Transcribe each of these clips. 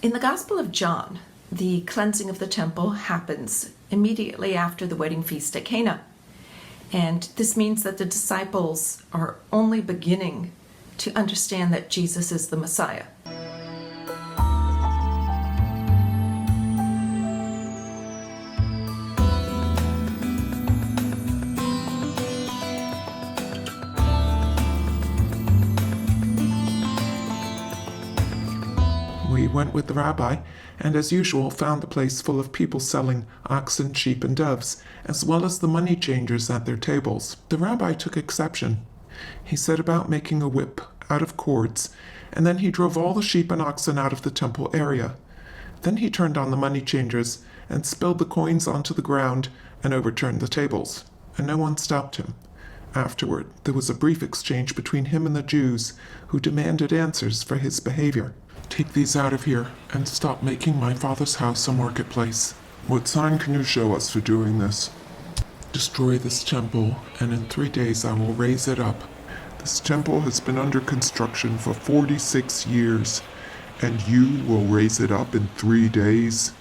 In the Gospel of John, the cleansing of the temple happens immediately after the wedding feast at Cana. And this means that the disciples are only beginning to understand that Jesus is the Messiah. We went with the rabbi, and as usual found the place full of people selling oxen, sheep, and doves, as well as the money changers at their tables. The rabbi took exception. He set about making a whip out of cords, and then he drove all the sheep and oxen out of the temple area. Then he turned on the money changers and spilled the coins onto the ground and overturned the tables, and no one stopped him. Afterward, there was a brief exchange between him and the Jews, who demanded answers for his behavior. Take these out of here, and stop making my father's house a marketplace. What sign can you show us for doing this? Destroy this temple, and in 3 days I will raise it up. This temple has been under construction for 46 years, and you will raise it up in 3 days?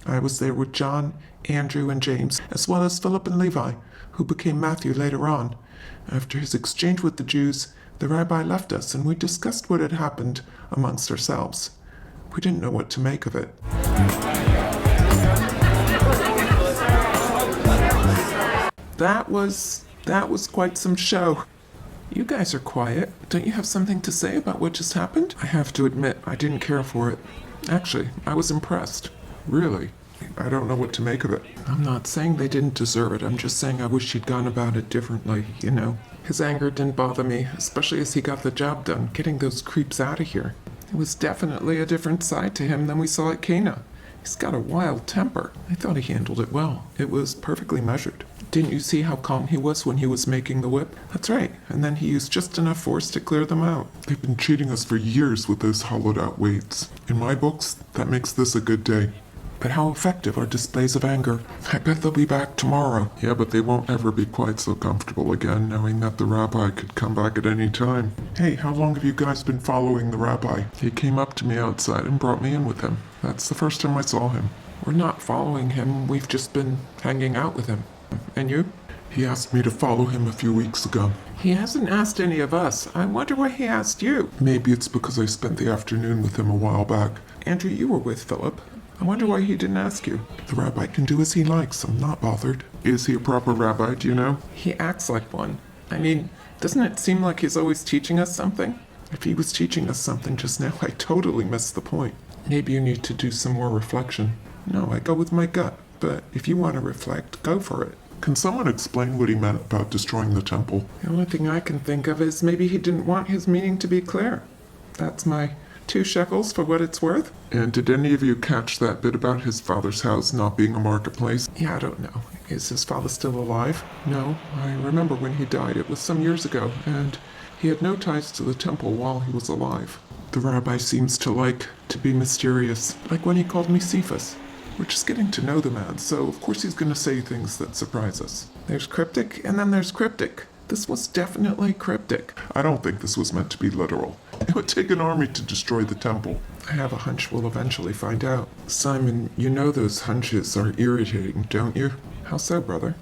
I was there with John, Andrew, and James, as well as Philip and Levi, who became Matthew later on. After his exchange with the Jews, the rabbi left us, and we discussed what had happened amongst ourselves. We didn't know what to make of it. That was quite some show. You guys are quiet. Don't you have something to say about what just happened? I have to admit, I didn't care for it. Actually, I was impressed. Really? I don't know what to make of it. I'm not saying they didn't deserve it. I'm just saying I wish he'd gone about it differently, you know. His anger didn't bother me, especially as he got the job done, getting those creeps out of here. It was definitely a different side to him than we saw at Cana. He's got a wild temper. I thought he handled it well. It was perfectly measured. Didn't you see how calm he was when he was making the whip? That's right, and then he used just enough force to clear them out. They've been cheating us for years with those hollowed-out weights. In my books, that makes this a good day. But how effective are displays of anger? I bet they'll be back tomorrow. Yeah, but they won't ever be quite so comfortable again, knowing that the rabbi could come back at any time. Hey, how long have you guys been following the rabbi? He came up to me outside and brought me in with him. That's the first time I saw him. We're not following him, we've just been hanging out with him. And you? He asked me to follow him a few weeks ago. He hasn't asked any of us. I wonder why he asked you. Maybe it's because I spent the afternoon with him a while back. Andrew, you were with Philip. I wonder why he didn't ask you. The rabbi can do as he likes. I'm not bothered. Is he a proper rabbi, do you know? He acts like one. I mean, doesn't it seem like he's always teaching us something? If he was teaching us something just now, I totally missed the point. Maybe you need to do some more reflection. No, I go with my gut. But if you want to reflect, go for it. Can someone explain what he meant about destroying the temple? The only thing I can think of is maybe he didn't want his meaning to be clear. That's my 2 shekels for what it's worth. And did any of you catch that bit about his father's house not being a marketplace? Yeah, I don't know. Is his father still alive? No, I remember when he died. It was some years ago, and he had no ties to the temple while he was alive. The rabbi seems to like to be mysterious, like when he called me Cephas. We're just getting to know the man, so of course he's going to say things that surprise us. There's cryptic, and then there's cryptic. This was definitely cryptic. I don't think this was meant to be literal. It would take an army to destroy the temple. I have a hunch we'll eventually find out. Simon, you know those hunches are irritating, don't you? How so, brother?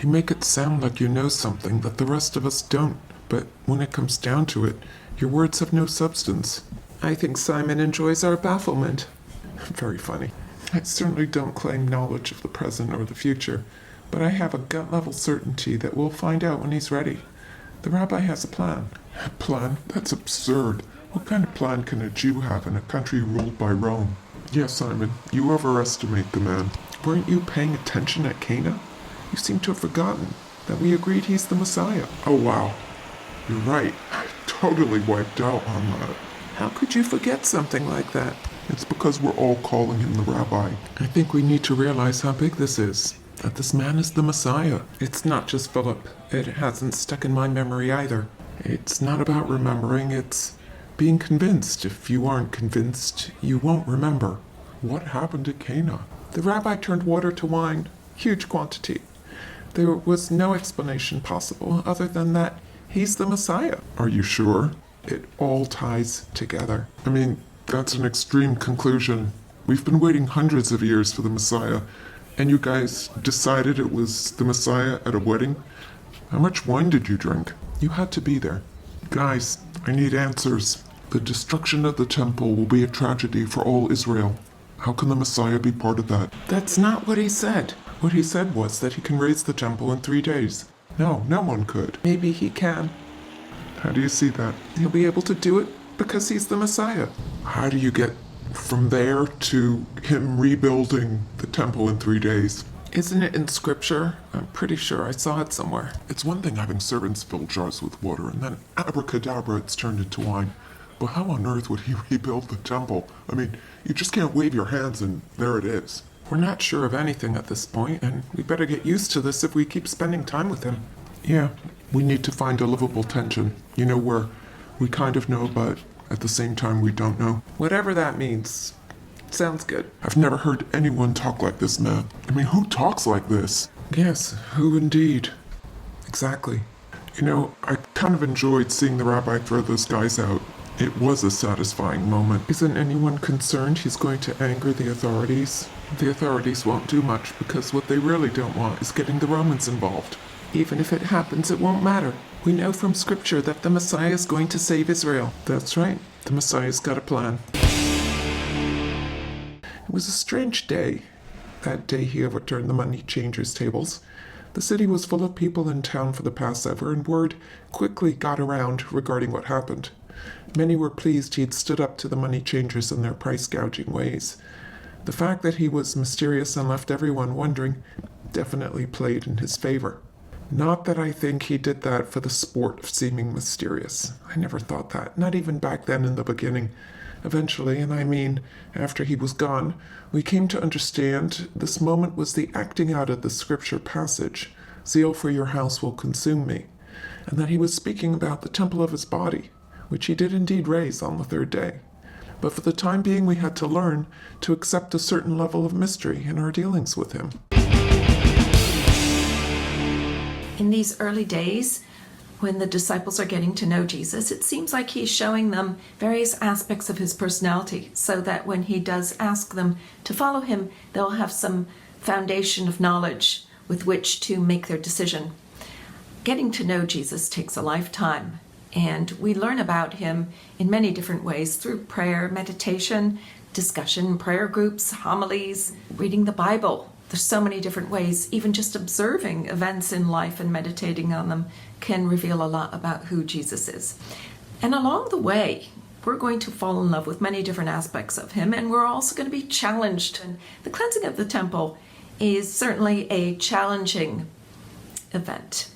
You make it sound like you know something that the rest of us don't, but when it comes down to it, your words have no substance. I think Simon enjoys our bafflement. Very funny. I certainly don't claim knowledge of the present or the future, but I have a gut-level certainty that we'll find out when he's ready. The rabbi has a plan. A plan? That's absurd. What kind of plan can a Jew have in a country ruled by Rome? Yes, Simon, you overestimate the man. Weren't you paying attention at Cana? You seem to have forgotten that we agreed he's the Messiah. Oh, wow. You're right. I totally wiped out on that. How could you forget something like that? It's because we're all calling him the rabbi. I think we need to realize how big this is. That this man is the Messiah. It's not just Philip. It hasn't stuck in my memory either. It's not about remembering, it's being convinced. If you aren't convinced, you won't remember. What happened at Cana? The rabbi turned water to wine. Huge quantity. There was no explanation possible other than that he's the Messiah. Are you sure? It all ties together. I mean, that's an extreme conclusion, We've been waiting hundreds of years for the Messiah, and you guys decided it was the Messiah at a wedding? How much wine did you drink? You had to be there. Guys, I need answers. The destruction of the temple will be a tragedy for all Israel. How can the Messiah be part of that? That's not what he said. What he said was that he can raise the temple in 3 days. No, no one could. Maybe he can. How do you see that? He'll be able to do it because he's the Messiah. How do you get from there to him rebuilding the temple in 3 days? Isn't it in scripture? I'm pretty sure I saw it somewhere. It's one thing having servants fill jars with water and then abracadabra it's turned into wine. But how on earth would he rebuild the temple? I mean, you just can't wave your hands and there it is. We're not sure of anything at this point, and we better get used to this if we keep spending time with him. Yeah, we need to find a livable tension. You know, where we kind of know, but at the same time we don't know. Whatever that means. Sounds good. I've never heard anyone talk like this, man. I mean, who talks like this? Yes, who indeed? Exactly. You know, I kind of enjoyed seeing the rabbi throw those guys out. It was a satisfying moment. Isn't anyone concerned he's going to anger the authorities? The authorities won't do much because what they really don't want is getting the Romans involved. Even if it happens, it won't matter. We know from scripture that the Messiah is going to save Israel. That's right. The Messiah's got a plan. It was a strange day. That day he overturned the money changers' tables. The city was full of people in town for the Passover, and word quickly got around regarding what happened. Many were pleased he had stood up to the money changers and their price-gouging ways. The fact that he was mysterious and left everyone wondering definitely played in his favor. Not that I think he did that for the sport of seeming mysterious. I never thought that, not even back then in the beginning. Eventually, and I mean after he was gone, we came to understand this moment was the acting out of the scripture passage, "Zeal for your house will consume me," and that he was speaking about the temple of his body, which he did indeed raise on the 3rd day. But for the time being we had to learn to accept a certain level of mystery in our dealings with him. In these early days, when the disciples are getting to know Jesus, it seems like he's showing them various aspects of his personality so that when he does ask them to follow him, they'll have some foundation of knowledge with which to make their decision. Getting to know Jesus takes a lifetime, and we learn about him in many different ways through prayer, meditation, discussion, prayer groups, homilies, reading the Bible. There's so many different ways. Even just observing events in life and meditating on them can reveal a lot about who Jesus is. And along the way, we're going to fall in love with many different aspects of him, and we're also going to be challenged. And the cleansing of the temple is certainly a challenging event.